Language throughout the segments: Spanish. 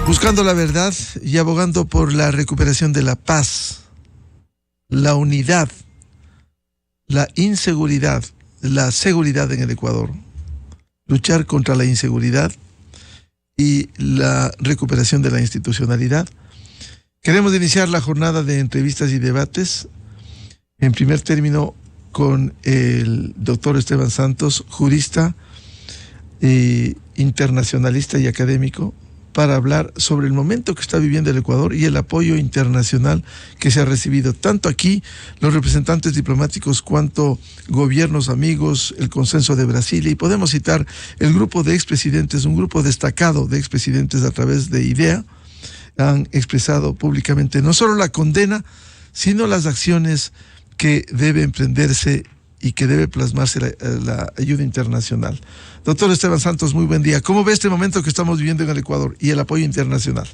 Buscando la verdad y abogando por la recuperación de la paz, la unidad, la inseguridad, la seguridad en el Ecuador. Luchar contra la inseguridad y la recuperación de la institucionalidad. Queremos iniciar la jornada de entrevistas y debates, en primer término, con el doctor Esteban Santos, jurista, internacionalista y académico, para hablar sobre el momento que está viviendo el Ecuador y el apoyo internacional que se ha recibido, tanto aquí, los representantes diplomáticos, cuanto gobiernos amigos, el consenso de Brasilia, y podemos citar el grupo de expresidentes, un grupo destacado de expresidentes a través de IDEA, han expresado públicamente no solo la condena, sino las acciones que debe emprenderse y que debe plasmarse la ayuda internacional. Doctor Esteban Santos, muy buen día. ¿Cómo ve este momento que estamos viviendo en el Ecuador y el apoyo internacional?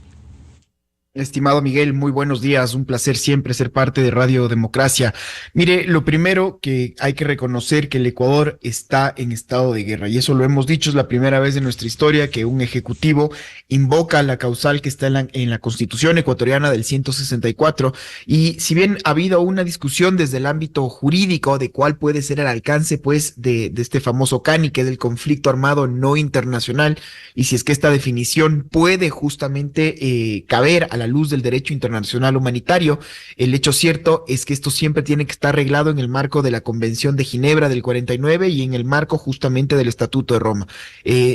Estimado Miguel, muy buenos días. Un placer siempre ser parte de Radio Democracia. Mire, lo primero que hay que reconocer que el Ecuador está en estado de guerra, y eso lo hemos dicho, es la primera vez en nuestra historia que un ejecutivo invoca la causal que está en la Constitución ecuatoriana del 164, y si bien ha habido una discusión desde el ámbito jurídico de cuál puede ser el alcance pues de este famoso CANI, que es el conflicto armado no internacional, y si es que esta definición puede justamente caber a la luz del derecho internacional humanitario, el hecho cierto es que esto siempre tiene que estar arreglado en el marco de la Convención de Ginebra del 49 y en el marco justamente del Estatuto de Roma.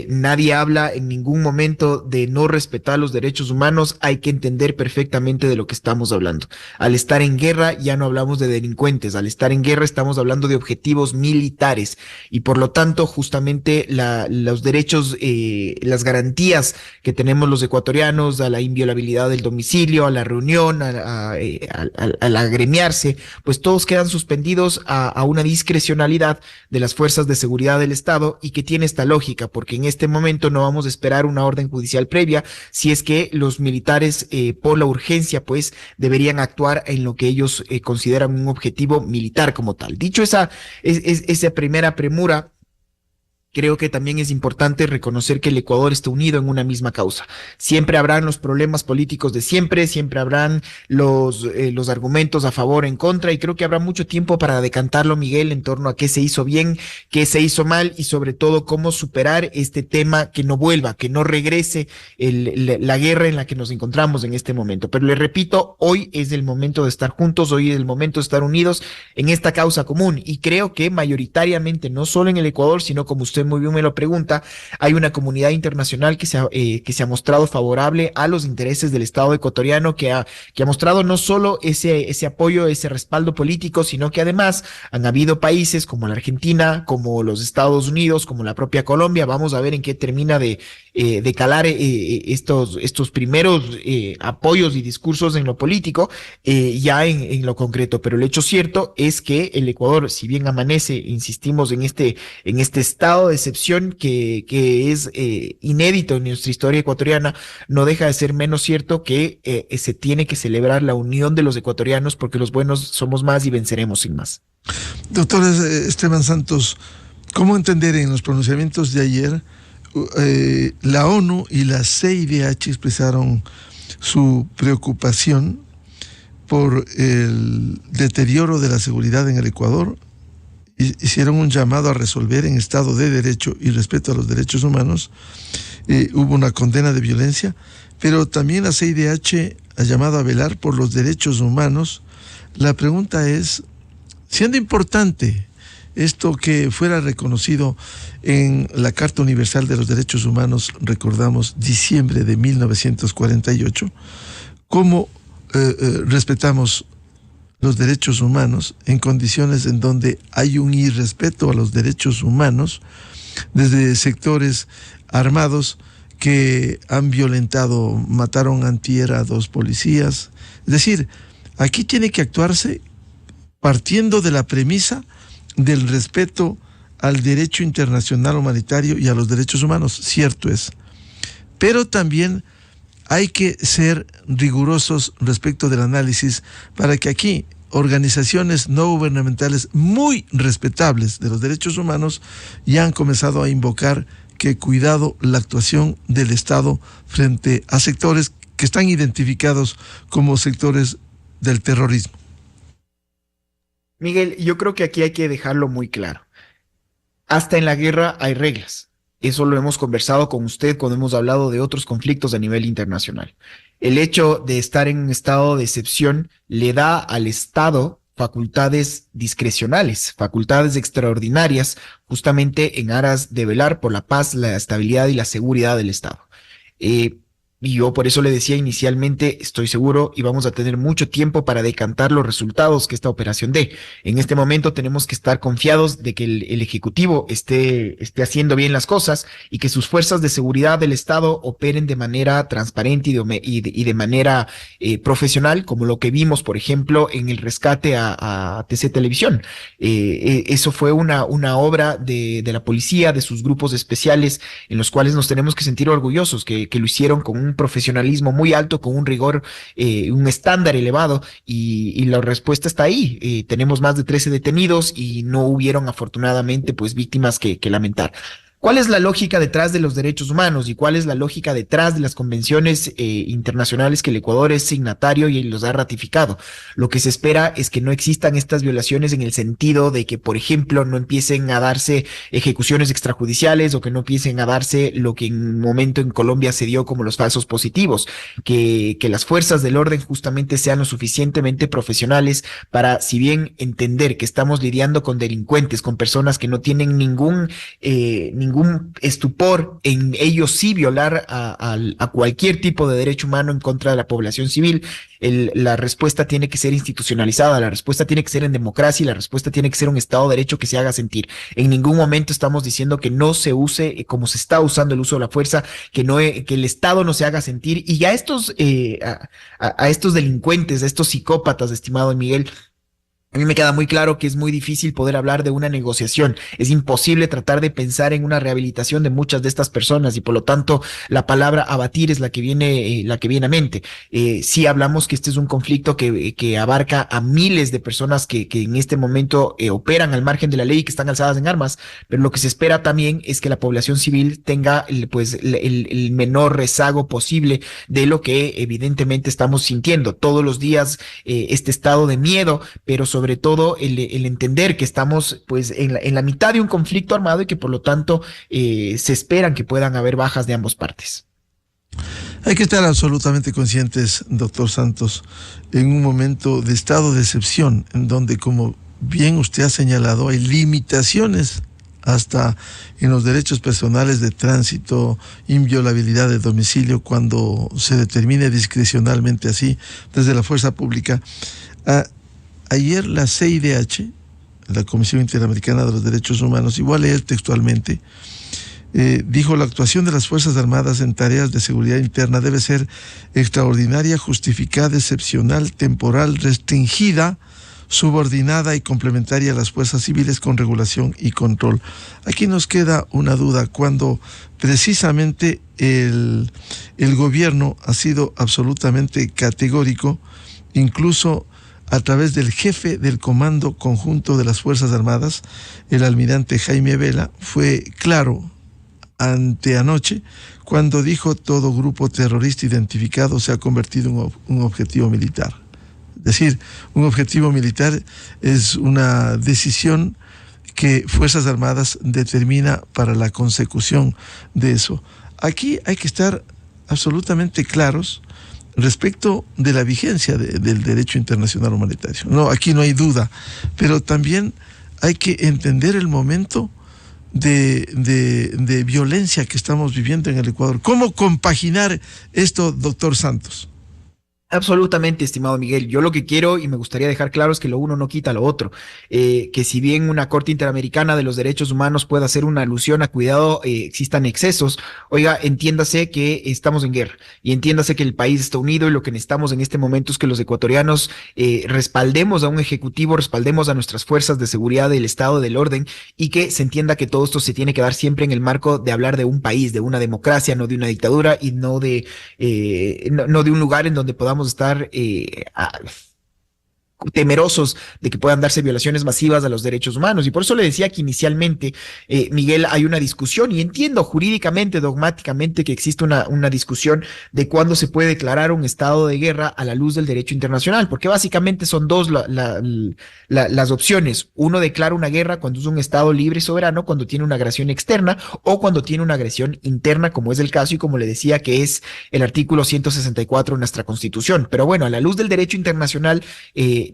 Nadie habla en ningún momento de no respetar los derechos humanos. Hay que entender perfectamente de lo que estamos hablando. Al estar en guerra ya no hablamos de delincuentes, al estar en guerra estamos hablando de objetivos militares, y por lo tanto justamente los derechos, las garantías que tenemos los ecuatorianos a la inviolabilidad del domicilio, a la reunión, al agremiarse, pues todos quedan suspendidos a una discrecionalidad de las fuerzas de seguridad del Estado, y que tiene esta lógica, porque en este momento no vamos a esperar una orden judicial previa si es que los militares por la urgencia pues deberían actuar en lo que ellos consideran un objetivo militar como tal. Dicho esa primera premura, creo que también es importante reconocer que el Ecuador está unido en una misma causa. Siempre habrán los problemas políticos de siempre, siempre habrán los argumentos a favor, en contra, y creo que habrá mucho tiempo para decantarlo, Miguel, en torno a qué se hizo bien, qué se hizo mal, y sobre todo cómo superar este tema, que no vuelva, que no regrese la guerra en la que nos encontramos en este momento. Pero le repito, hoy es el momento de estar juntos, hoy es el momento de estar unidos en esta causa común, y creo que mayoritariamente, no solo en el Ecuador, sino como usted muy bien me lo pregunta, hay una comunidad internacional que se ha mostrado favorable a los intereses del Estado ecuatoriano, que ha mostrado no solo ese apoyo, ese respaldo político, sino que además han habido países como la Argentina, como los Estados Unidos, como la propia Colombia. Vamos a ver en qué termina de calar estos primeros apoyos y discursos en lo político, ya en lo concreto. Pero el hecho cierto es que el Ecuador, si bien amanece, insistimos, en este estado de excepción que es inédito en nuestra historia ecuatoriana, no deja de ser menos cierto que se tiene que celebrar la unión de los ecuatorianos, porque los buenos somos más y venceremos sin más. Doctor Esteban Santos, ¿cómo entender en los pronunciamientos de ayer la ONU y la CIDH expresaron su preocupación por el deterioro de la seguridad en el Ecuador? Hicieron un llamado a resolver en Estado de Derecho y respeto a los derechos humanos. Hubo una condena de violencia, pero también la CIDH ha llamado a velar por los derechos humanos. La pregunta es, siendo importante esto que fuera reconocido en la Carta Universal de los Derechos Humanos, recordamos diciembre de 1948, ¿cómo respetamos los derechos humanos en condiciones en donde hay un irrespeto a los derechos humanos desde sectores armados que han violentado, mataron antier a 2 policías? Es decir, aquí tiene que actuarse partiendo de la premisa del respeto al derecho internacional humanitario y a los derechos humanos, cierto es, pero también hay que ser rigurosos respecto del análisis para que aquí organizaciones no gubernamentales muy respetables de los derechos humanos ya han comenzado a invocar que cuidado la actuación del Estado frente a sectores que están identificados como sectores del terrorismo. Miguel, yo creo que aquí hay que dejarlo muy claro. Hasta en la guerra hay reglas. Eso lo hemos conversado con usted cuando hemos hablado de otros conflictos a nivel internacional. El hecho de estar en un estado de excepción le da al Estado facultades discrecionales, facultades extraordinarias, justamente en aras de velar por la paz, la estabilidad y la seguridad del Estado. Eh, y yo por eso le decía inicialmente, estoy seguro y vamos a tener mucho tiempo para decantar los resultados que esta operación dé. En este momento tenemos que estar confiados de que el Ejecutivo esté haciendo bien las cosas y que sus fuerzas de seguridad del Estado operen de manera transparente y de manera profesional, como lo que vimos, por ejemplo, en el rescate a TC Televisión. Eso fue una obra de la policía, de sus grupos especiales, en los cuales nos tenemos que sentir orgullosos, que lo hicieron con un profesionalismo muy alto, con un rigor, un estándar elevado, y la respuesta está ahí. Tenemos más de 13 detenidos y no hubieron afortunadamente pues víctimas que lamentar. ¿Cuál es la lógica detrás de los derechos humanos y cuál es la lógica detrás de las convenciones internacionales que el Ecuador es signatario y los ha ratificado? Lo que se espera es que no existan estas violaciones en el sentido de que, por ejemplo, no empiecen a darse ejecuciones extrajudiciales o que no empiecen a darse lo que en un momento en Colombia se dio como los falsos positivos, que las fuerzas del orden justamente sean lo suficientemente profesionales para, si bien entender que estamos lidiando con delincuentes, con personas que no tienen ningún estupor en ellos sí violar a cualquier tipo de derecho humano en contra de la población civil, la respuesta tiene que ser institucionalizada, la respuesta tiene que ser en democracia y la respuesta tiene que ser un Estado de Derecho que se haga sentir. En ningún momento estamos diciendo que no se use como se está usando el uso de la fuerza, que el Estado no se haga sentir, y a estos delincuentes, a estos psicópatas, estimado Miguel, a mí me queda muy claro que es muy difícil poder hablar de una negociación. Es imposible tratar de pensar en una rehabilitación de muchas de estas personas y por lo tanto la palabra abatir es la que viene a mente. Sí hablamos que este es un conflicto que abarca a miles de personas que en este momento operan al margen de la ley y que están alzadas en armas, pero lo que se espera también es que la población civil tenga el menor rezago posible de lo que evidentemente estamos sintiendo todos los días, este estado de miedo, pero sobre todo el entender que estamos pues en la mitad de un conflicto armado y que por lo tanto se esperan que puedan haber bajas de ambas partes. Hay que estar absolutamente conscientes, doctor Santos, en un momento de estado de excepción, en donde, como bien usted ha señalado, hay limitaciones hasta en los derechos personales de tránsito, inviolabilidad de domicilio, cuando se determine discrecionalmente así desde la fuerza pública. Ayer la CIDH, la Comisión Interamericana de los Derechos Humanos, igual leer textualmente, dijo: la actuación de las Fuerzas Armadas en tareas de seguridad interna debe ser extraordinaria, justificada, excepcional, temporal, restringida, subordinada y complementaria a las fuerzas civiles con regulación y control. Aquí nos queda una duda, cuando precisamente el gobierno ha sido absolutamente categórico, incluso a través del jefe del Comando Conjunto de las Fuerzas Armadas, el almirante Jaime Vela, fue claro anteanoche cuando dijo: todo grupo terrorista identificado se ha convertido en un objetivo militar. Es decir, un objetivo militar es una decisión que Fuerzas Armadas determina para la consecución de eso. Aquí hay que estar absolutamente claros respecto de la vigencia del derecho internacional humanitario. No, aquí no hay duda, pero también hay que entender el momento de violencia que estamos viviendo en el Ecuador. ¿Cómo compaginar esto, doctor Santos? Absolutamente, estimado Miguel. Yo lo que quiero y me gustaría dejar claro es que lo uno no quita lo otro. Que si bien una Corte Interamericana de los Derechos Humanos puede hacer una alusión a cuidado, existan excesos, oiga, entiéndase que estamos en guerra y entiéndase que el país está unido y lo que necesitamos en este momento es que los ecuatorianos respaldemos a un ejecutivo, respaldemos a nuestras fuerzas de seguridad del Estado del orden y que se entienda que todo esto se tiene que dar siempre en el marco de hablar de un país, de una democracia, no de una dictadura y no de un lugar en donde podamos estar temerosos de que puedan darse violaciones masivas a los derechos humanos. Y por eso le decía que inicialmente, Miguel, hay una discusión, y entiendo jurídicamente, dogmáticamente, que existe una discusión de cuándo se puede declarar un estado de guerra a la luz del derecho internacional, porque básicamente son dos las opciones. Uno declara una guerra cuando es un estado libre y soberano, cuando tiene una agresión externa, o cuando tiene una agresión interna, como es el caso y como le decía, que es el artículo 164 de nuestra Constitución. Pero bueno, a la luz del derecho internacional,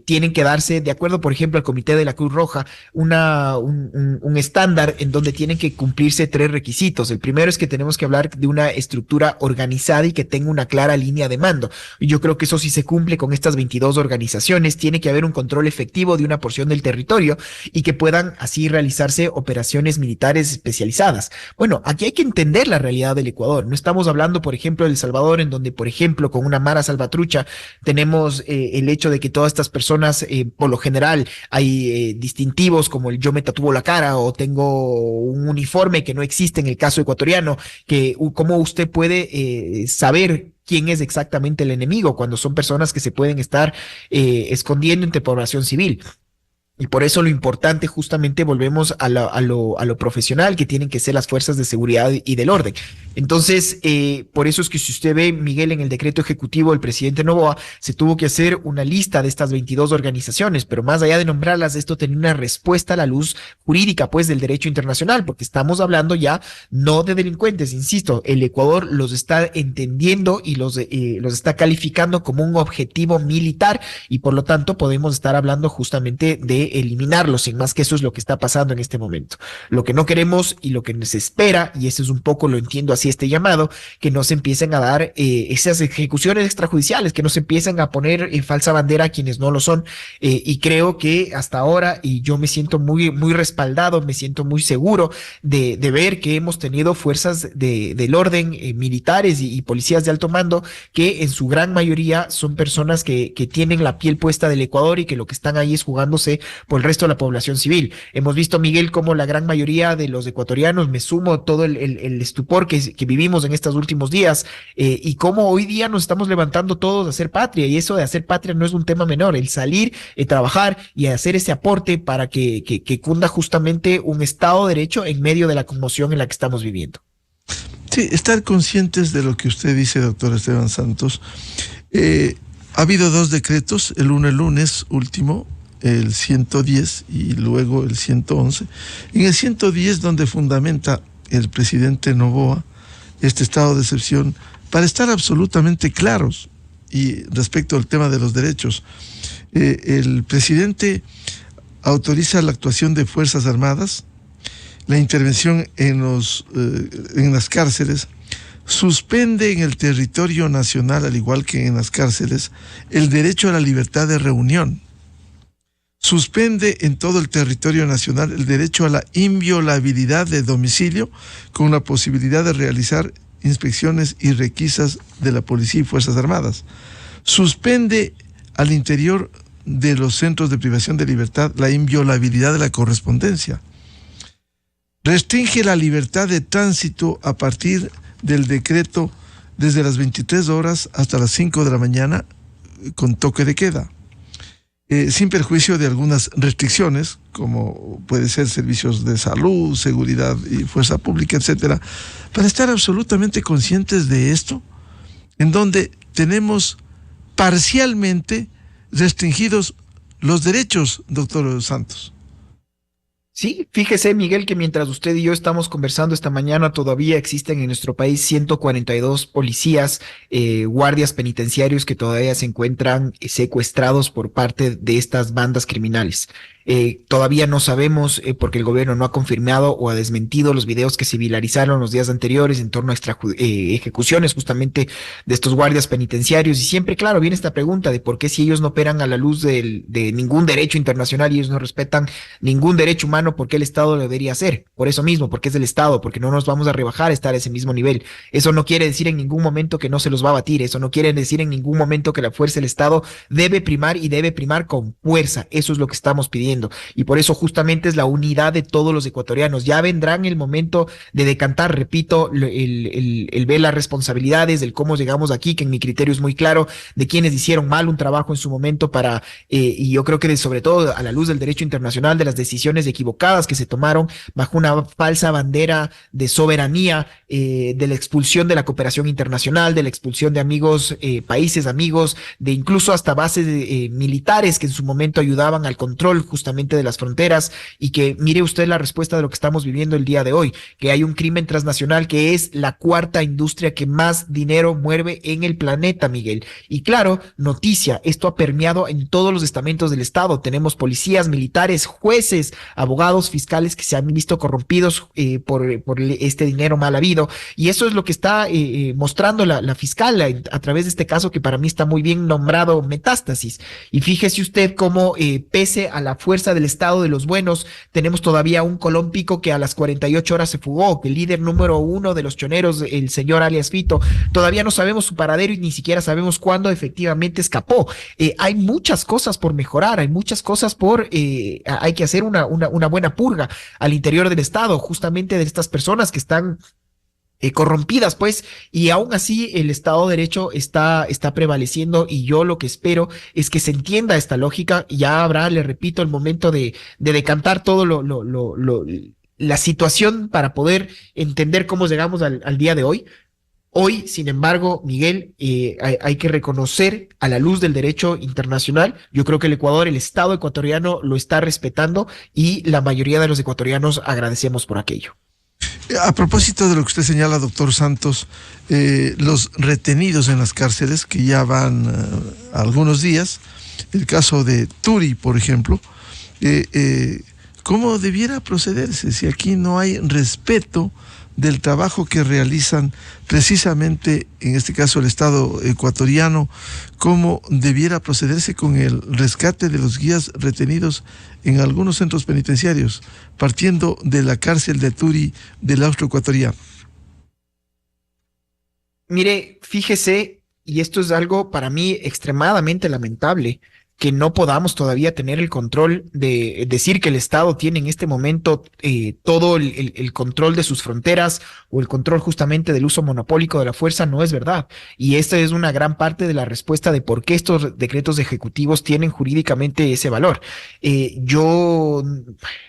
tienen que darse, de acuerdo, por ejemplo, al Comité de la Cruz Roja, un estándar en donde tienen que cumplirse 3 requisitos. El primero es que tenemos que hablar de una estructura organizada y que tenga una clara línea de mando. Yo creo que eso sí se cumple con estas 22 organizaciones. Tiene que haber un control efectivo de una porción del territorio y que puedan así realizarse operaciones militares especializadas. Bueno, aquí hay que entender la realidad del Ecuador. No estamos hablando, por ejemplo, de El Salvador, en donde, por ejemplo, con una mara salvatrucha tenemos el hecho de que todas estas personas, por lo general, hay distintivos como el yo me tatúo la cara o tengo un uniforme que no existe en el caso ecuatoriano, que cómo usted puede saber quién es exactamente el enemigo cuando son personas que se pueden estar escondiendo entre población civil. Y por eso lo importante, justamente, volvemos a lo profesional que tienen que ser las fuerzas de seguridad y del orden. Entonces, por eso es que si usted ve, Miguel, en el decreto ejecutivo del presidente Noboa, se tuvo que hacer una lista de estas 22 organizaciones, pero más allá de nombrarlas, esto tenía una respuesta a la luz jurídica, pues, del derecho internacional, porque estamos hablando ya no de delincuentes, insisto, el Ecuador los está entendiendo y los está calificando como un objetivo militar, y por lo tanto podemos estar hablando justamente de eliminarlos, sin más, que eso es lo que está pasando en este momento. Lo que no queremos y lo que se espera, y eso es un poco, lo entiendo así, este llamado, que no se empiecen a dar esas ejecuciones extrajudiciales, que no se empiecen a poner en falsa bandera a quienes no lo son, y creo que hasta ahora, y yo me siento muy, muy respaldado, me siento muy seguro de ver que hemos tenido fuerzas del orden, militares y policías de alto mando, que en su gran mayoría son personas que tienen la piel puesta del Ecuador y que lo que están ahí es jugándose por el resto de la población civil. Hemos visto, Miguel, cómo la gran mayoría de los ecuatorianos, me sumo todo el estupor que vivimos en estos últimos días, y cómo hoy día nos estamos levantando todos a hacer patria, y eso de hacer patria no es un tema menor, el salir, trabajar y hacer ese aporte para que cunda justamente un Estado de Derecho en medio de la conmoción en la que estamos viviendo. Sí, estar conscientes de lo que usted dice, doctor Esteban Santos. Ha habido 2 decretos, el lunes último, el 110 y luego el 111. En el 110, donde fundamenta el presidente Noboa este estado de excepción, para estar absolutamente claros y respecto al tema de los derechos, el presidente autoriza la actuación de Fuerzas Armadas, la intervención en las cárceles, suspende en el territorio nacional, al igual que en las cárceles, el derecho a la libertad de reunión. Suspende en todo el territorio nacional el derecho a la inviolabilidad de domicilio, con la posibilidad de realizar inspecciones y requisas de la policía y Fuerzas Armadas. Suspende al interior de los centros de privación de libertad la inviolabilidad de la correspondencia. Restringe la libertad de tránsito a partir del decreto desde las 23 horas hasta las 5 de la mañana con toque de queda. Sin perjuicio de algunas restricciones, como puede ser servicios de salud, seguridad y fuerza pública, etcétera, para estar absolutamente conscientes de esto, en donde tenemos parcialmente restringidos los derechos, doctor Santos. Sí, fíjese, Miguel, que mientras usted y yo estamos conversando esta mañana, todavía existen en nuestro país 142 policías, guardias penitenciarios que todavía se encuentran secuestrados por parte de estas bandas criminales. Todavía no sabemos, porque el gobierno no ha confirmado o ha desmentido los videos que se viralizaron los días anteriores en torno a ejecuciones justamente de estos guardias penitenciarios. Y siempre, claro, viene esta pregunta de por qué, si ellos no operan a la luz de ningún derecho internacional y ellos no respetan ningún derecho humano, ¿por qué el Estado lo debería hacer? Por eso mismo, porque es del Estado, porque no nos vamos a rebajar a estar a ese mismo nivel. Eso no quiere decir en ningún momento que no se los va a batir. Eso no quiere decir en ningún momento que la fuerza del Estado debe primar, y debe primar con fuerza. Eso es lo que estamos pidiendo. haciendo. Y por eso justamente es la unidad de todos los ecuatorianos. Ya vendrán el momento de decantar, repito, el ver las responsabilidades, del cómo llegamos aquí, que en mi criterio es muy claro, de quienes hicieron mal un trabajo en su momento para, y yo creo que sobre todo a la luz del derecho internacional, de las decisiones equivocadas que se tomaron bajo una falsa bandera de soberanía, de la expulsión de la cooperación internacional, de la expulsión de amigos, países amigos, de incluso hasta bases militares que en su momento ayudaban al control justamente de las fronteras, y que mire usted la respuesta de lo que estamos viviendo el día de hoy, que hay un crimen transnacional que es la cuarta industria que más dinero mueve en el planeta, Miguel. Y claro, noticia, esto ha permeado en todos los estamentos del Estado. Tenemos policías, militares, jueces, abogados, fiscales que se han visto corrompidos por este dinero mal habido. Y eso es lo que está mostrando la fiscal a través de este caso, que para mí está muy bien nombrado Metástasis. Y fíjese usted cómo pese a la fuerza del Estado de los buenos, tenemos todavía un Colón Pico que a las 48 horas se fugó, que el líder número uno de los choneros, el señor alias Fito, todavía no sabemos su paradero y ni siquiera sabemos cuándo efectivamente escapó. Hay muchas cosas por mejorar, hay muchas cosas hay que hacer una buena purga al interior del Estado, justamente de estas personas que están corrompidas, pues, y aún así el Estado de Derecho está prevaleciendo, y yo lo que espero es que se entienda esta lógica. Ya habrá, le repito, el momento de decantar todo la situación para poder entender cómo llegamos al día de hoy. Hoy, sin embargo, Miguel, hay que reconocer a la luz del derecho internacional. Yo creo que el Ecuador, el Estado ecuatoriano lo está respetando, y la mayoría de los ecuatorianos agradecemos por aquello. A propósito de lo que usted señala, doctor Santos, los retenidos en las cárceles, que ya van algunos días, el caso de Turi, por ejemplo, ¿cómo debiera procederse si aquí no hay respeto del trabajo que realizan precisamente, en este caso el Estado ecuatoriano? ¿Cómo debiera procederse con el rescate de los guías retenidos en algunos centros penitenciarios, partiendo de la cárcel de Turi del Austro ecuatoriano? Mire, fíjese, y esto es algo para mí extremadamente lamentable, que no podamos todavía tener el control de decir que el Estado tiene en este momento todo el control de sus fronteras, o el control justamente del uso monopólico de la fuerza. No es verdad. Y esta es una gran parte de la respuesta de por qué estos decretos ejecutivos tienen jurídicamente ese valor. Yo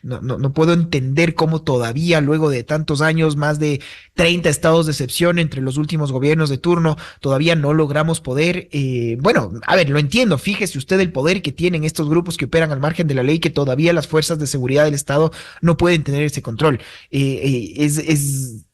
no puedo entender cómo todavía, luego de tantos años, más de 30 estados de excepción entre los últimos gobiernos de turno, todavía no logramos poder, bueno, a ver, lo entiendo, fíjese usted el poder que tienen estos grupos que operan al margen de la ley, que todavía las fuerzas de seguridad del Estado no pueden tener ese control. Es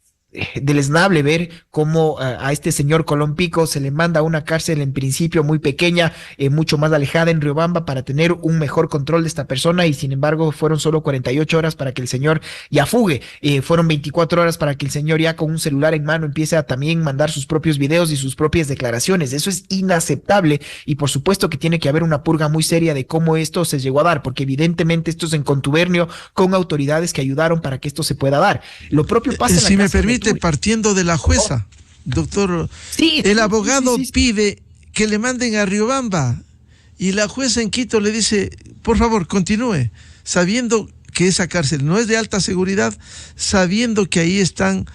deleznable ver cómo a este señor Colón Pico se le manda a una cárcel en principio muy pequeña, mucho más alejada, en Riobamba, para tener un mejor control de esta persona, y sin embargo fueron solo 48 horas para que el señor ya fugue, fueron 24 horas para que el señor ya con un celular en mano empiece a también mandar sus propios videos y sus propias declaraciones. Eso es inaceptable, y por supuesto que tiene que haber una purga muy seria de cómo esto se llegó a dar, porque evidentemente esto es en contubernio con autoridades que ayudaron para que esto se pueda dar. Lo propio pasa en la si me permite, partiendo de la jueza, doctor, sí, el abogado pide que le manden a Riobamba, y la jueza en Quito le dice, por favor, continúe, sabiendo que esa cárcel no es de alta seguridad, sabiendo que ahí están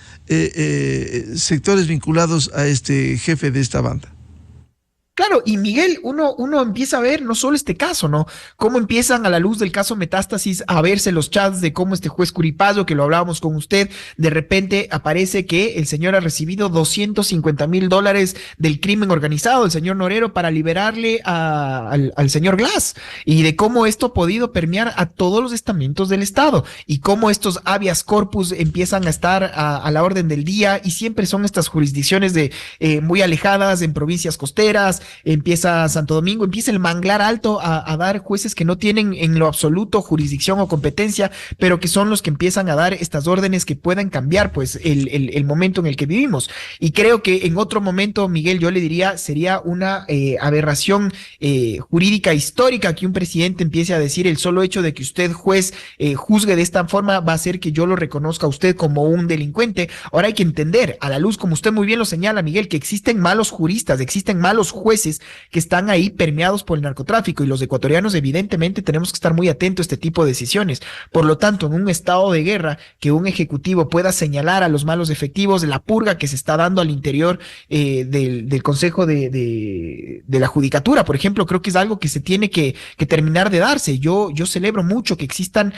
sectores vinculados a este jefe de esta banda. Claro, y Miguel, uno empieza a ver no solo este caso, ¿no? Cómo empiezan a la luz del caso Metástasis a verse los chats de cómo este juez Curipayo, que lo hablábamos con usted, de repente aparece que el señor ha recibido $250,000 del crimen organizado, el señor Norero, para liberarle al señor Glass, y de cómo esto ha podido permear a todos los estamentos del Estado, y cómo estos habeas corpus empiezan a estar a la orden del día, y siempre son estas jurisdicciones muy alejadas, en provincias costeras. Empieza Santo Domingo, empieza el manglar alto a dar jueces que no tienen en lo absoluto jurisdicción o competencia, pero que son los que empiezan a dar estas órdenes que puedan cambiar pues el momento en el que vivimos. Y creo que en otro momento, Miguel, yo le diría, sería una aberración jurídica histórica que un presidente empiece a decir: el solo hecho de que usted, juez, juzgue de esta forma va a hacer que yo lo reconozca a usted como un delincuente. Ahora hay que entender, a la luz, como usted muy bien lo señala, Miguel, que existen malos juristas, existen malos jueces jueces que están ahí permeados por el narcotráfico, y los ecuatorianos evidentemente tenemos que estar muy atentos a este tipo de decisiones. Por lo tanto, en un estado de guerra, que un ejecutivo pueda señalar a los malos efectivos de la purga que se está dando al interior del Consejo de la Judicatura, por ejemplo, creo que es algo que se tiene que terminar de darse. Yo celebro mucho que existan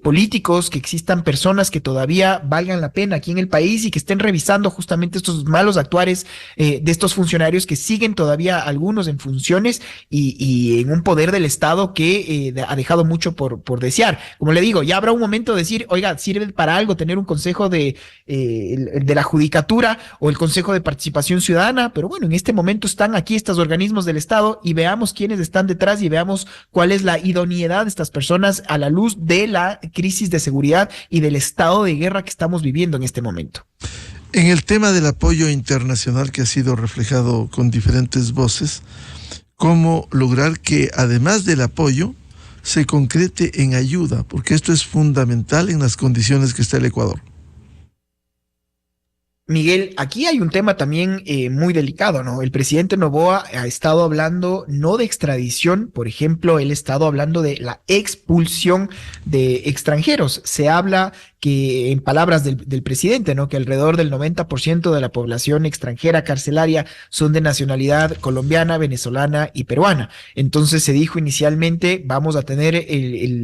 políticos, que existan personas que todavía valgan la pena aquí en el país y que estén revisando justamente estos malos actuares de estos funcionarios que siguen todavía algunos en funciones y en un poder del Estado que ha dejado mucho por desear. Como le digo, ya habrá un momento de decir, oiga, sirve para algo tener un consejo de la Judicatura o el Consejo de Participación Ciudadana, pero bueno, en este momento están aquí estos organismos del Estado y veamos quiénes están detrás y veamos cuál es la idoneidad de estas personas a la luz de la crisis de seguridad y del estado de guerra que estamos viviendo en este momento. En el tema del apoyo internacional que ha sido reflejado con diferentes voces, ¿cómo lograr que además del apoyo se concrete en ayuda? Porque esto es fundamental en las condiciones que está el Ecuador. Miguel, aquí hay un tema también muy delicado, ¿no? El presidente Noboa ha estado hablando no de extradición, por ejemplo, él ha estado hablando de la expulsión de extranjeros. Se habla que, en palabras del presidente, ¿no?, que alrededor del 90% de la población extranjera carcelaria son de nacionalidad colombiana, venezolana y peruana. Entonces se dijo inicialmente, vamos a tener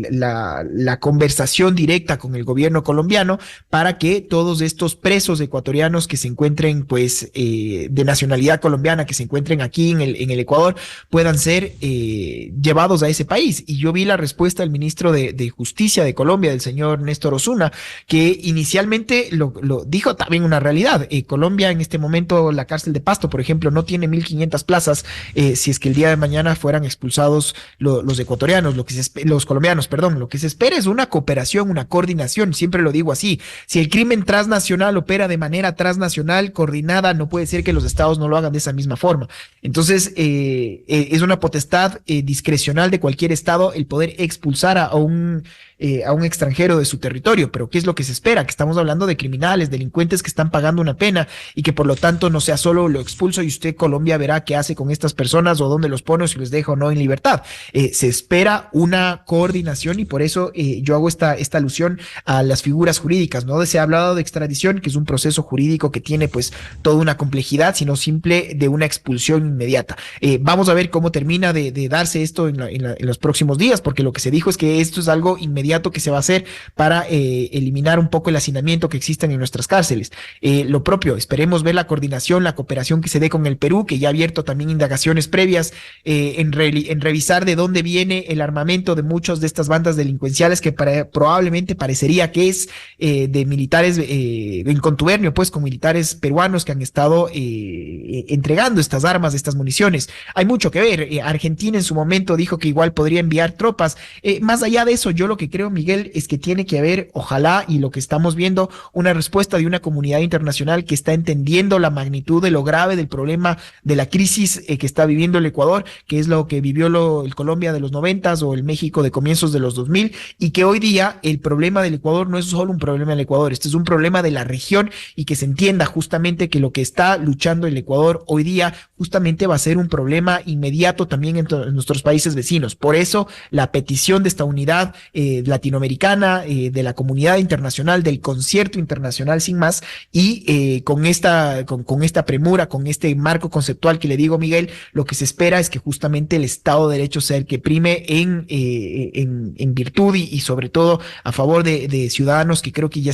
la conversación directa con el gobierno colombiano para que todos estos presos ecuatorianos que se encuentren, pues, de nacionalidad colombiana, que se encuentren aquí en el Ecuador, puedan ser llevados a ese país. Y yo vi la respuesta del ministro de Justicia de Colombia, del señor Néstor Osuna, que inicialmente lo dijo también una realidad. Colombia en este momento, la cárcel de Pasto, por ejemplo, no tiene 1.500 plazas si es que el día de mañana fueran expulsados los ecuatorianos, los colombianos, perdón. Lo que se espera es una cooperación, una coordinación, siempre lo digo así. Si el crimen transnacional opera de manera transnacional, coordinada, no puede ser que los estados no lo hagan de esa misma forma. Entonces, es una potestad discrecional de cualquier estado el poder expulsar a un extranjero de su territorio. Pero ¿qué es lo que se espera? Que estamos hablando de criminales, delincuentes que están pagando una pena y que por lo tanto no sea solo lo expulso y usted, Colombia, verá qué hace con estas personas o dónde los pone o si los deja o no en libertad. Se espera una coordinación y por eso yo hago esta alusión a las figuras jurídicas, ¿no? Se ha hablado de extradición, que es un proceso jurídico que tiene pues toda una complejidad, sino simple de una expulsión inmediata. Vamos a ver cómo termina de darse esto en los próximos días, porque lo que se dijo es que esto es algo inmediato que se va a hacer para eliminar un poco el hacinamiento que existen en nuestras cárceles. Lo propio, esperemos ver la coordinación, la cooperación que se dé con el Perú, que ya ha abierto también indagaciones previas en revisar de dónde viene el armamento de muchas de estas bandas delincuenciales que probablemente parecería que es de militares en contubernio pues con militares peruanos que han estado entregando estas armas, estas municiones. Hay mucho que ver. Argentina en su momento dijo que igual podría enviar tropas. Más allá de eso, yo lo que creo, Miguel, es que tiene que haber, ojalá, y lo que estamos viendo, una respuesta de una comunidad internacional que está entendiendo la magnitud de lo grave del problema de la crisis que está viviendo el Ecuador, que es lo que vivió el Colombia de los 90s o el México de comienzos de los 2000, y que hoy día el problema del Ecuador no es solo un problema del Ecuador, este es un problema de la región, y que se entienda justamente que lo que está luchando el Ecuador hoy día justamente va a ser un problema inmediato también en nuestros países vecinos. Por eso la petición de esta unidad latinoamericana, de la comunidad internacional, del concierto internacional sin más, y con esta premura, con este marco conceptual que le digo, Miguel, lo que se espera es que justamente el Estado de Derecho sea el que prime en virtud y sobre todo a favor de ciudadanos que creo que ya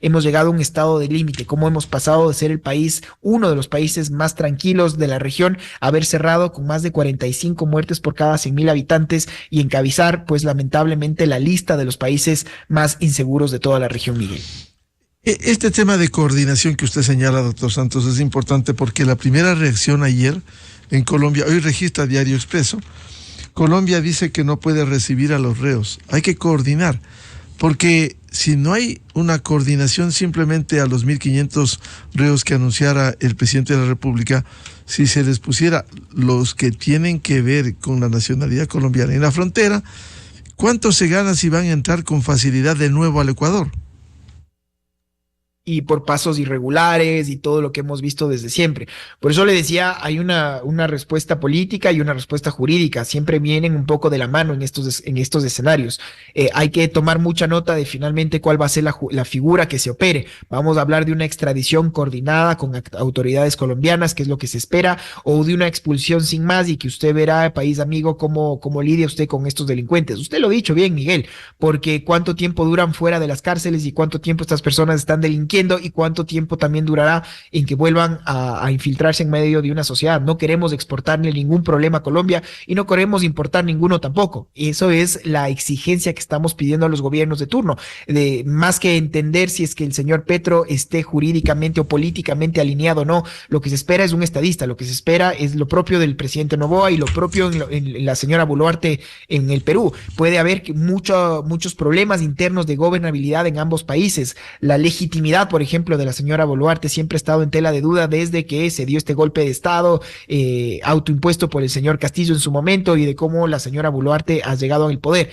hemos llegado a un estado de límite, como hemos pasado de ser uno de los países más tranquilos de la región, a haber cerrado con más de 45 muertes por cada 100,000 habitantes y encabezar pues lamentablemente la lista de los países más inseguros de toda la región, Miguel. Este tema de coordinación que usted señala, doctor Santos, es importante porque la primera reacción ayer en Colombia, hoy registra Diario Expreso, Colombia dice que no puede recibir a los reos, hay que coordinar, porque si no hay una coordinación simplemente a los 1.500 reos que anunciara el presidente de la República, si se les pusiera los que tienen que ver con la nacionalidad colombiana en la frontera, ¿cuánto se gana si van a entrar con facilidad de nuevo al Ecuador? y por pasos irregulares y todo lo que hemos visto desde siempre. Por eso le decía, hay una respuesta política y una respuesta jurídica, siempre vienen un poco de la mano en estos escenarios. Hay que tomar mucha nota de finalmente cuál va a ser la figura que se opere. Vamos a hablar de una extradición coordinada con autoridades colombianas, que es lo que se espera, o de una expulsión sin más y que usted verá, país amigo, cómo lidia usted con estos delincuentes. Usted lo ha dicho bien, Miguel, porque cuánto tiempo duran fuera de las cárceles y cuánto tiempo estas personas están delinquiendo y cuánto tiempo también durará en que vuelvan a infiltrarse en medio de una sociedad. No queremos exportarle ningún problema a Colombia y no queremos importar ninguno tampoco. Eso es la exigencia que estamos pidiendo a los gobiernos de turno, de más que entender si es que el señor Petro esté jurídicamente o políticamente alineado o no. Lo que se espera es un estadista, lo que se espera es lo propio del presidente Noboa y lo propio en la señora Boluarte en el Perú. Puede haber muchos problemas internos de gobernabilidad en ambos países. La legitimidad, por ejemplo, de la señora Boluarte siempre ha estado en tela de duda desde que se dio este golpe de Estado autoimpuesto por el señor Castillo en su momento, y de cómo la señora Boluarte ha llegado al poder.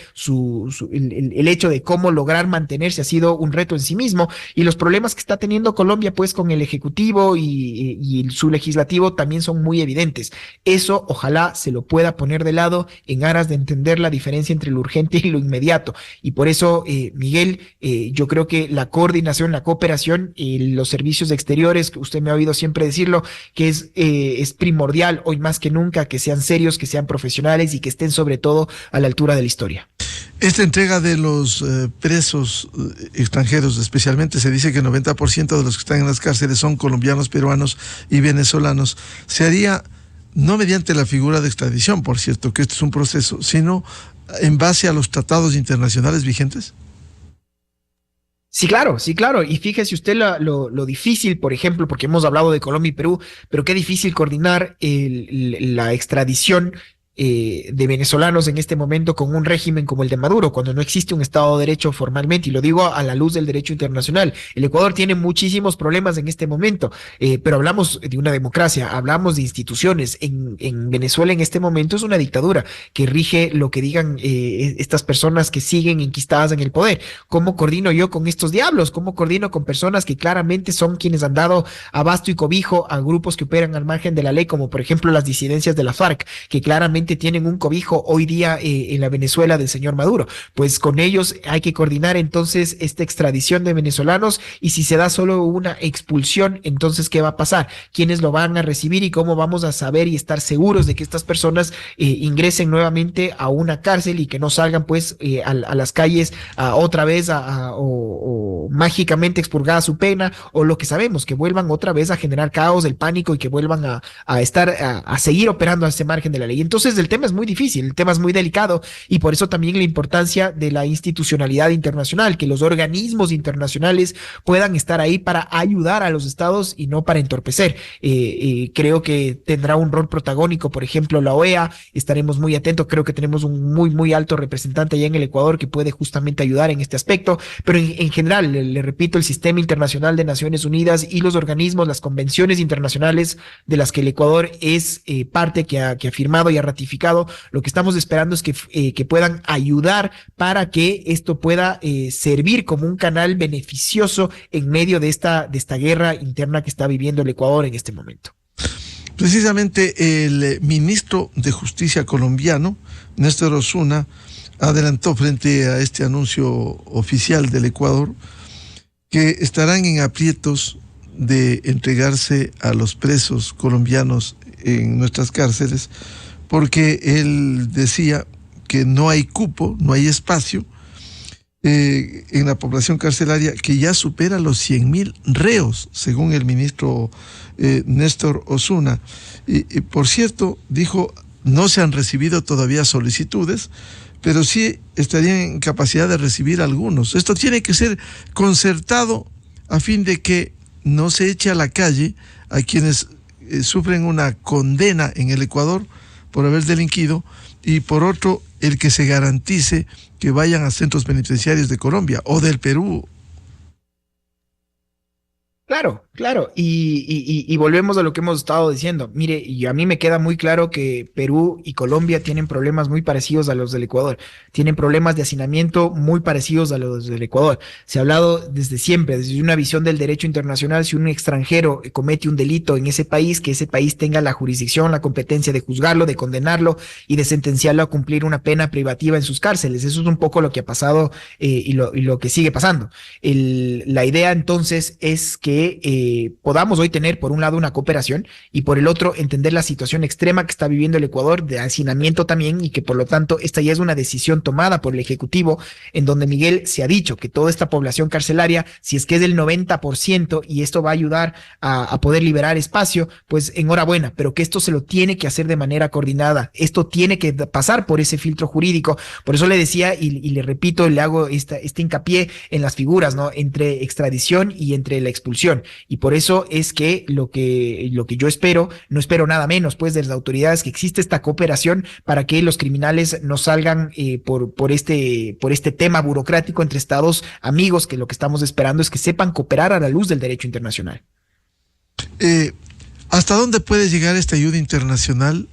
El hecho de cómo lograr mantenerse ha sido un reto en sí mismo, y los problemas que está teniendo Colombia pues con el Ejecutivo y su legislativo también son muy evidentes. Eso ojalá se lo pueda poner de lado en aras de entender la diferencia entre lo urgente y lo inmediato. Y por eso, Miguel, yo creo que la coordinación, la cooperación y los servicios exteriores, que usted me ha oído siempre decirlo, que es primordial hoy más que nunca, que sean serios, que sean profesionales y que estén sobre todo a la altura de la historia. Esta entrega de los presos extranjeros, especialmente, se dice que el 90% de los que están en las cárceles son colombianos, peruanos y venezolanos. Se haría no mediante la figura de extradición, por cierto, que este es un proceso, sino en base a los tratados internacionales vigentes. Sí, claro, sí, claro. Y fíjese usted lo difícil, por ejemplo, porque hemos hablado de Colombia y Perú, pero qué difícil coordinar la extradición de venezolanos en este momento con un régimen como el de Maduro, cuando no existe un Estado de Derecho formalmente, y lo digo a la luz del derecho internacional. El Ecuador tiene muchísimos problemas en este momento, pero hablamos de una democracia, hablamos de instituciones. En Venezuela en este momento es una dictadura que rige lo que digan estas personas que siguen enquistadas en el poder. ¿Cómo coordino yo con estos diablos? ¿Cómo coordino con personas que claramente son quienes han dado abasto y cobijo a grupos que operan al margen de la ley, como por ejemplo las disidencias de la FARC, que claramente tienen un cobijo hoy día en la Venezuela del señor Maduro? Pues con ellos hay que coordinar entonces esta extradición de venezolanos, y si se da solo una expulsión, entonces ¿qué va a pasar? ¿Quiénes lo van a recibir y cómo vamos a saber y estar seguros de que estas personas ingresen nuevamente a una cárcel y que no salgan pues a las calles otra vez o mágicamente expurgada su pena, o lo que sabemos, que vuelvan otra vez a generar caos, el pánico, y que vuelvan a seguir operando a ese margen de la ley? Entonces el tema es muy difícil, el tema es muy delicado, y por eso también la importancia de la institucionalidad internacional, que los organismos internacionales puedan estar ahí para ayudar a los estados y no para entorpecer. Creo que tendrá un rol protagónico, por ejemplo, la OEA. Estaremos muy atentos. Creo que tenemos un muy alto representante allá en el Ecuador que puede justamente ayudar en este aspecto, pero en general, le repito, el sistema internacional de Naciones Unidas y los organismos, las convenciones internacionales de las que el Ecuador es parte, que ha firmado y ha ratificado, lo que estamos esperando es que puedan ayudar para que esto pueda servir como un canal beneficioso en medio de esta guerra interna que está viviendo el Ecuador en este momento. Precisamente el ministro de Justicia colombiano, Néstor Osuna, adelantó frente a este anuncio oficial del Ecuador que estarán en aprietos de entregarse a los presos colombianos en nuestras cárceles, porque él decía que no hay cupo, no hay espacio en la población carcelaria, que ya supera los 100.000 reos, según el ministro Néstor Osuna. Y por cierto, dijo, no se han recibido todavía solicitudes, pero sí estarían en capacidad de recibir algunos. Esto tiene que ser concertado a fin de que no se eche a la calle a quienes sufren una condena en el Ecuador por haber delinquido, y por otro, el que se garantice que vayan a centros penitenciarios de Colombia o del Perú. Claro, claro, y volvemos a lo que hemos estado diciendo. Mire, y a mí me queda muy claro que Perú y Colombia tienen problemas muy parecidos a los del Ecuador, tienen problemas de hacinamiento muy parecidos a los del Ecuador. Se ha hablado desde siempre, desde una visión del derecho internacional, si un extranjero comete un delito en ese país, que ese país tenga la jurisdicción, la competencia de juzgarlo, de condenarlo y de sentenciarlo a cumplir una pena privativa en sus cárceles. Eso es un poco lo que ha pasado y lo que sigue pasando. La idea entonces es que podamos hoy tener por un lado una cooperación y por el otro entender la situación extrema que está viviendo el Ecuador de hacinamiento también, y que por lo tanto esta ya es una decisión tomada por el Ejecutivo, en donde Miguel se ha dicho que toda esta población carcelaria, si es que es del 90% y esto va a ayudar a poder liberar espacio, pues enhorabuena, pero que esto se lo tiene que hacer de manera coordinada, esto tiene que pasar por ese filtro jurídico. Por eso le decía y le repito, le hago este hincapié en las figuras, ¿no? Entre extradición y entre la expulsión. Y por eso es que lo que yo espero, no espero nada menos pues de las autoridades, que existe esta cooperación para que los criminales no salgan por este tema burocrático entre estados amigos, que lo que estamos esperando es que sepan cooperar a la luz del derecho internacional. ¿Hasta dónde puede llegar esta ayuda internacional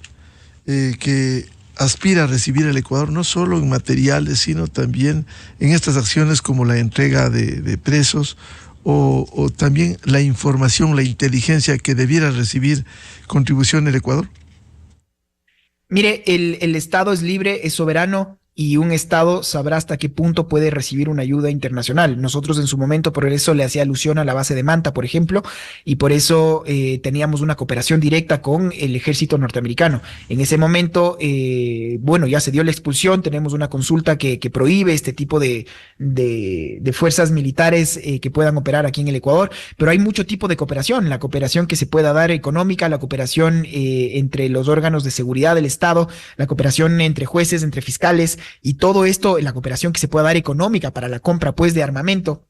que aspira a recibir el Ecuador, no solo en materiales, sino también en estas acciones como la entrega de presos, o también la información, la inteligencia que debiera recibir contribución el Ecuador? Mire, el Estado es libre, es soberano, y un Estado sabrá hasta qué punto puede recibir una ayuda internacional. Nosotros en su momento, por eso le hacía alusión a la base de Manta, por ejemplo, y por eso teníamos una cooperación directa con el ejército norteamericano. En ese momento, bueno, ya se dio la expulsión, tenemos una consulta que prohíbe este tipo de fuerzas militares que puedan operar aquí en el Ecuador, pero hay mucho tipo de cooperación, la cooperación que se pueda dar económica, la cooperación entre los órganos de seguridad del Estado, la cooperación entre jueces, entre fiscales, y todo esto, la cooperación que se pueda dar económica para la compra pues de armamento.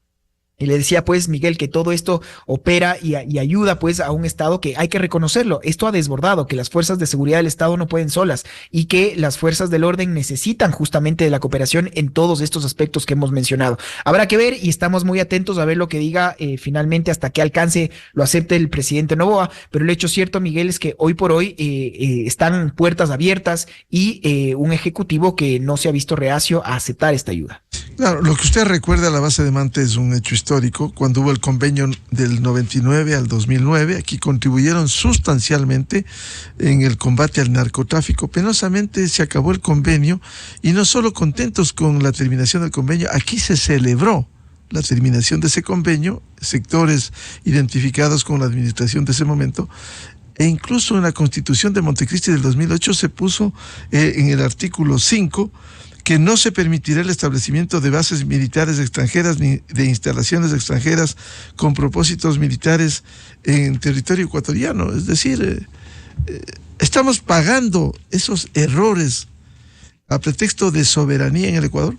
Y le decía pues Miguel que todo esto opera y ayuda pues a un Estado que hay que reconocerlo. Esto ha desbordado, que las fuerzas de seguridad del Estado no pueden solas y que las fuerzas del orden necesitan justamente de la cooperación en todos estos aspectos que hemos mencionado. Habrá que ver y estamos muy atentos a ver lo que diga finalmente, hasta qué alcance lo acepte el presidente Noboa. Pero el hecho cierto, Miguel, es que hoy por hoy están puertas abiertas y un ejecutivo que no se ha visto reacio a aceptar esta ayuda. Claro, lo que usted recuerda a la base de Manta es un hecho histórico. Cuando hubo el convenio del 99 al 2009, aquí contribuyeron sustancialmente en el combate al narcotráfico. Penosamente se acabó el convenio y no solo contentos con la terminación del convenio, aquí se celebró la terminación de ese convenio, sectores identificados con la administración de ese momento, e incluso en la Constitución de Montecristi del 2008 se puso en el artículo 5 que no se permitirá el establecimiento de bases militares extranjeras ni de instalaciones extranjeras con propósitos militares en territorio ecuatoriano. Es decir, estamos pagando esos errores a pretexto de soberanía en el Ecuador.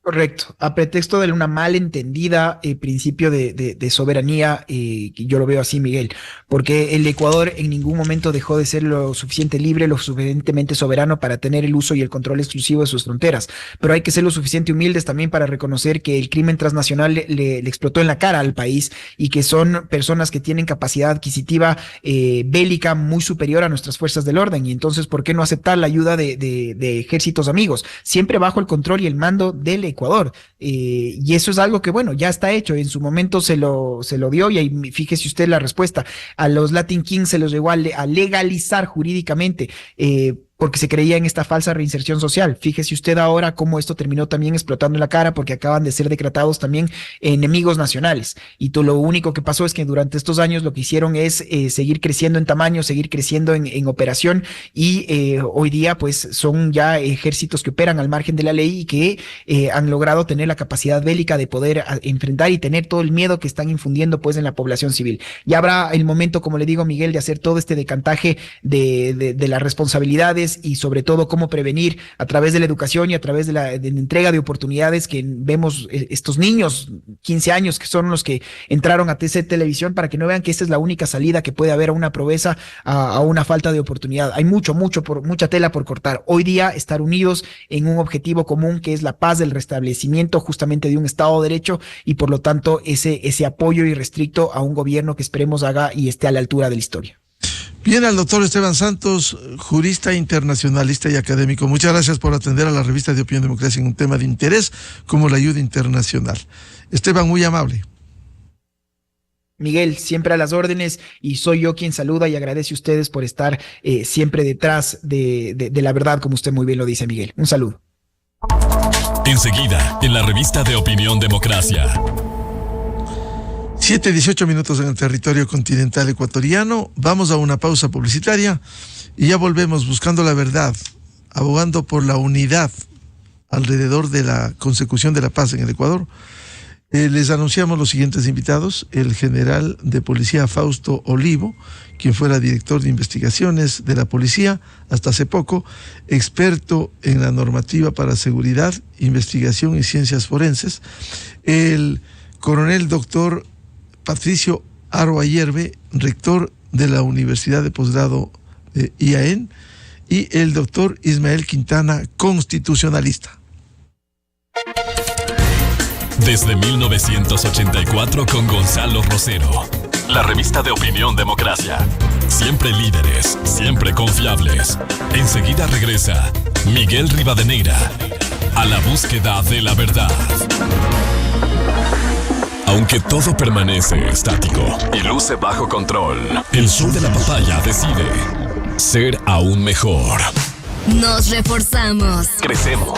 Correcto, a pretexto de una malentendida principio de soberanía, que yo lo veo así, Miguel, porque el Ecuador en ningún momento dejó de ser lo suficiente libre, lo suficientemente soberano para tener el uso y el control exclusivo de sus fronteras, pero hay que ser lo suficiente humildes también para reconocer que el crimen transnacional le explotó en la cara al país y que son personas que tienen capacidad adquisitiva bélica muy superior a nuestras fuerzas del orden, y entonces, ¿por qué no aceptar la ayuda de ejércitos amigos? Siempre bajo el control y el mando del Ecuador, y eso es algo que, bueno, ya está hecho. En su momento se lo dio, y ahí fíjese usted la respuesta. A los Latin Kings se los llegó a legalizar jurídicamente, porque se creía en esta falsa reinserción social. Fíjese usted ahora cómo esto terminó también explotando en la cara, porque acaban de ser decretados también enemigos nacionales. Y lo único que pasó es que durante estos años lo que hicieron es seguir creciendo en tamaño, seguir creciendo en operación, y hoy día pues son ya ejércitos que operan al margen de la ley y que han logrado tener la capacidad bélica de poder enfrentar y tener todo el miedo que están infundiendo pues en la población civil. Ya habrá el momento, como le digo, Miguel, de hacer todo este decantaje de las responsabilidades, oportunidades y sobre todo cómo prevenir a través de la educación y a través de la entrega de oportunidades que vemos estos niños, 15 años, que son los que entraron a TC Televisión, para que no vean que esta es la única salida que puede haber a una pobreza, a una falta de oportunidad. Hay mucha tela por cortar. Hoy día estar unidos en un objetivo común que es la paz, del restablecimiento justamente de un Estado de Derecho y por lo tanto ese apoyo irrestricto a un gobierno que esperemos haga y esté a la altura de la historia. Bien, al doctor Esteban Santos, jurista internacionalista y académico. Muchas gracias por atender a la revista de Opinión Democracia en un tema de interés como la ayuda internacional. Esteban, muy amable. Miguel, siempre a las órdenes, y soy yo quien saluda y agradece a ustedes por estar siempre detrás de la verdad, como usted muy bien lo dice, Miguel. Un saludo. Enseguida, en la revista de Opinión Democracia. 7:18 en el territorio continental ecuatoriano. Vamos a una pausa publicitaria y ya volvemos buscando la verdad, abogando por la unidad alrededor de la consecución de la paz en el Ecuador. Les anunciamos los siguientes invitados: el general de policía Fausto Olivo, quien fuera director de investigaciones de la policía hasta hace poco, experto en la normativa para seguridad, investigación y ciencias forenses; el coronel doctor Patricio Aro Ayerbe, rector de la Universidad de Posgrado IAEN; y el doctor Ismael Quintana, constitucionalista. Desde 1984 con Gonzalo Rosero. La revista de Opinión Democracia. Siempre líderes, siempre confiables. Enseguida regresa Miguel Rivadeneira a la búsqueda de la verdad. Aunque todo permanece estático y luce bajo control, el sol de la papaya decide ser aún mejor. Nos reforzamos. Crecemos.